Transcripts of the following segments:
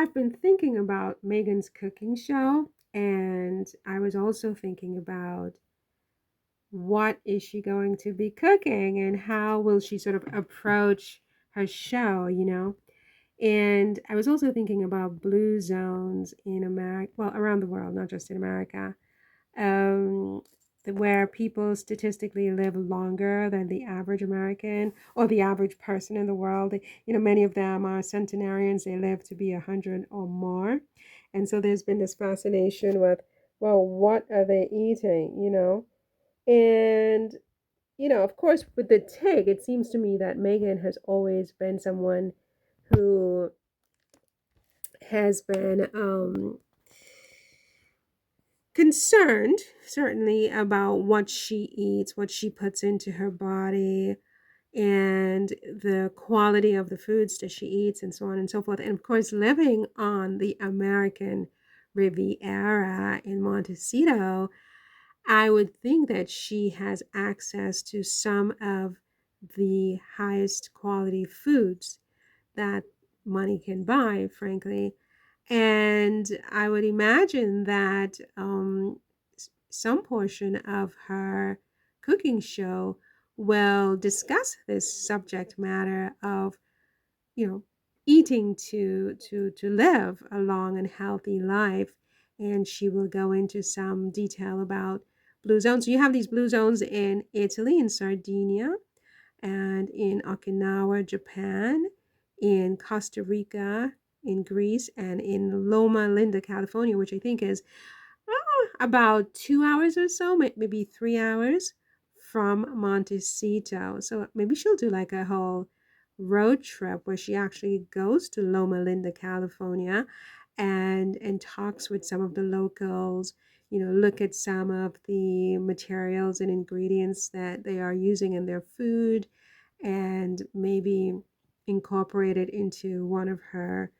I've been thinking about Meghan's cooking show, and I was also thinking about what is she going to be cooking and how will she sort of approach her show. And I was also thinking about blue zones in America, well, around the world, not just in America, um, where people statistically live longer than the average American or the average person in the world. Many of them are centenarians, they live to be 100 or more. And so there's been this fascination with, well, what are they eating? And, of course, with the TIG, it seems to me that Meghan has always been someone who has been concerned, certainly, about what she eats, what she puts into her body, and the quality of the foods that she eats, and so on and so forth. And of course, living on the American Riviera in Montecito, I would think that she has access to some of the highest quality foods that money can buy, frankly. And I would imagine that some portion of her cooking show will discuss this subject matter of, you know, eating to live a long and healthy life. And she will go into some detail about blue zones. So you have these blue zones in Italy, in Sardinia, and in Okinawa, Japan, in Costa Rica, in Greece, and in Loma Linda, California, which I think is about 2 hours or so, maybe 3 hours from Montecito. So maybe she'll do like a whole road trip where she actually goes to Loma Linda, California, and talks with some of the locals. Look at some of the materials and ingredients that they are using in their food, and maybe incorporate it into one of her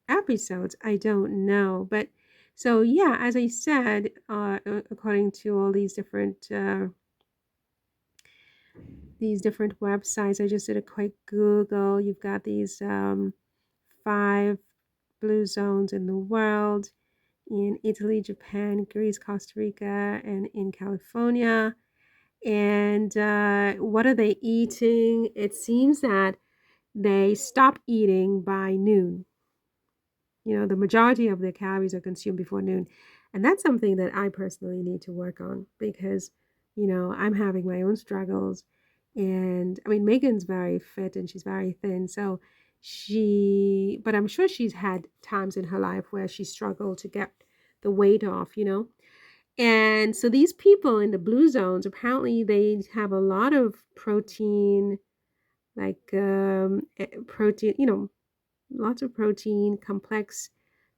episodes. I don't know, but so yeah, as I said, according to all these different websites, I just did a quick Google. You've got these 5 blue zones in the world: in Italy, Japan, Greece, Costa Rica, and in California. And what are they eating? It seems that they stop eating by noon. The majority of their calories are consumed before noon. And that's something that I personally need to work on because, I'm having my own struggles. And I mean, Megan's very fit and she's very thin. So but I'm sure she's had times in her life where she struggled to get the weight off. And so these people in the blue zones, apparently they have a lot of protein, like protein, lots of protein, complex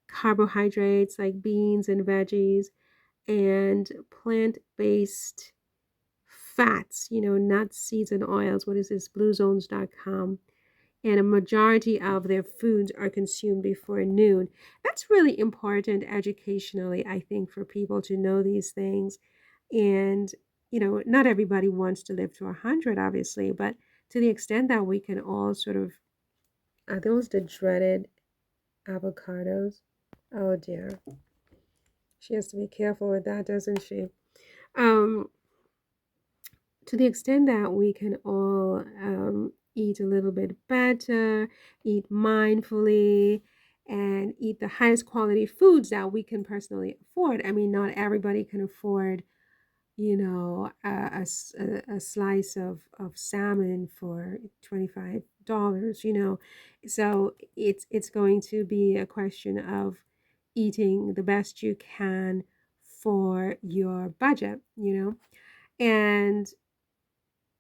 carbohydrates like beans and veggies, and plant-based fats, nuts, seeds, and oils. What is this? Bluezones.com. And a majority of their foods are consumed before noon. That's really important educationally, I think, for people to know these things. And, not everybody wants to live to 100, obviously, but to the extent that we can all sort of, are those the dreaded avocados? Oh dear. She has to be careful with that, doesn't she? Um, to the extent that we can all eat a little bit better, eat mindfully, and eat the highest quality foods that we can personally afford. I mean, not everybody can afford, a slice of salmon for $25. So it's going to be a question of eating the best you can for your budget. And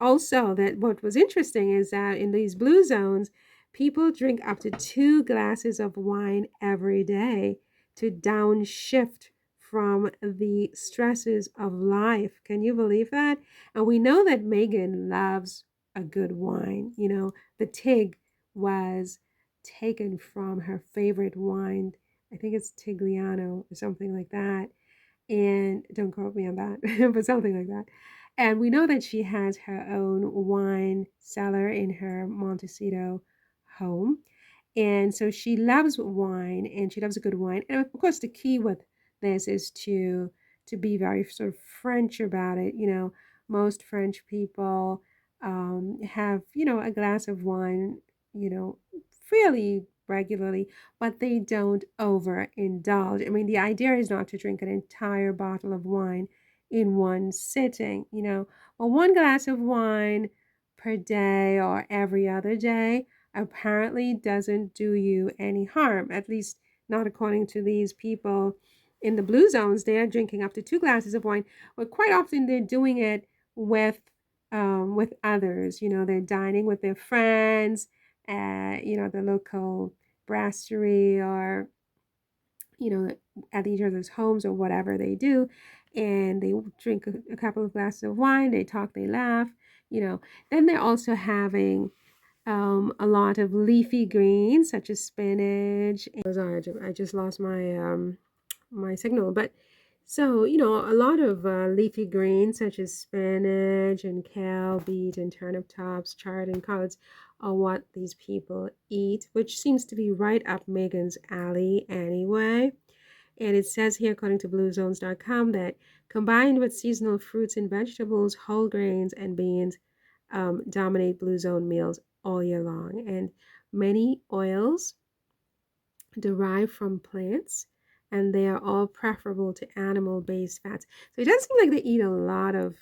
also, that what was interesting is that in these blue zones, people drink up to 2 glasses of wine every day to downshift from the stresses of life. Can you believe that? And we know that Meghan loves a good wine. The Tig was taken from her favorite wine. I think it's Tigliano or something like that. And don't quote me on that, but something like that. And we know that she has her own wine cellar in her Montecito home. And so she loves wine and she loves a good wine. And of course, the key with this is to be very sort of French about it. You know, most French people have, you know, a glass of wine, you know, fairly regularly, but they don't overindulge. I mean, the idea is not to drink an entire bottle of wine in one sitting, you know. Well, one glass of wine per day or every other day apparently doesn't do you any harm, at least not according to these people in the blue zones. They're drinking up to 2 glasses of wine, but quite often they're doing it with others. You know, they're dining with their friends at, you know, the local brasserie or, you know, at each other's homes or whatever they do. And they drink a couple of glasses of wine, they talk, they laugh, you know. Then they're also having a lot of leafy greens such as spinach. I just lost my my signal, but so you know a lot of leafy greens such as spinach and kale, beet and turnip tops, chard and collards are what these people eat, which seems to be right up Meghan's alley anyway. And it says here, according to bluezones.com, that combined with seasonal fruits and vegetables, whole grains, and beans dominate blue zone meals all year long. And many oils derived from plants, and they are all preferable to animal-based fats. So it does seem like they eat a lot of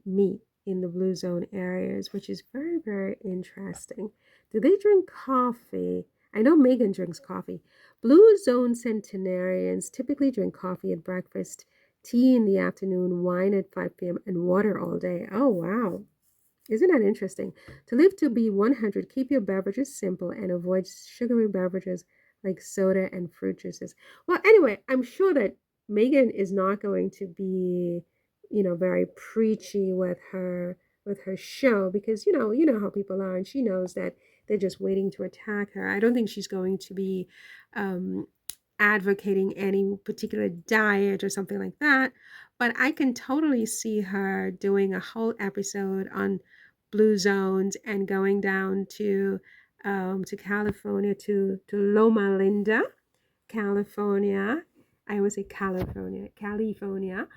meat in the blue zone areas, which is very, very interesting. Do they drink coffee? I know Meghan drinks coffee. Blue zone centenarians typically drink coffee at breakfast, tea in the afternoon, wine at 5 p.m., and water all day. Oh, wow. Isn't that interesting? To live to be 100, keep your beverages simple and avoid sugary beverages like soda and fruit juices. Well, anyway, I'm sure that Meghan is not going to be, you know, very preachy with her show because you know how people are, and she knows that they're just waiting to attack her. I don't think she's going to be um, advocating any particular diet or something like that, but I can totally see her doing a whole episode on blue zones and going down to California to Loma Linda, California. I always say California, California,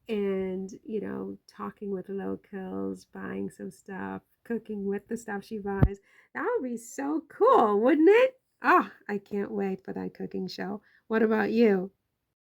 and you know, talking with locals, buying some stuff, cooking with the stuff she buys. That would be so cool, wouldn't it? Oh, I can't wait for that cooking show. What about you?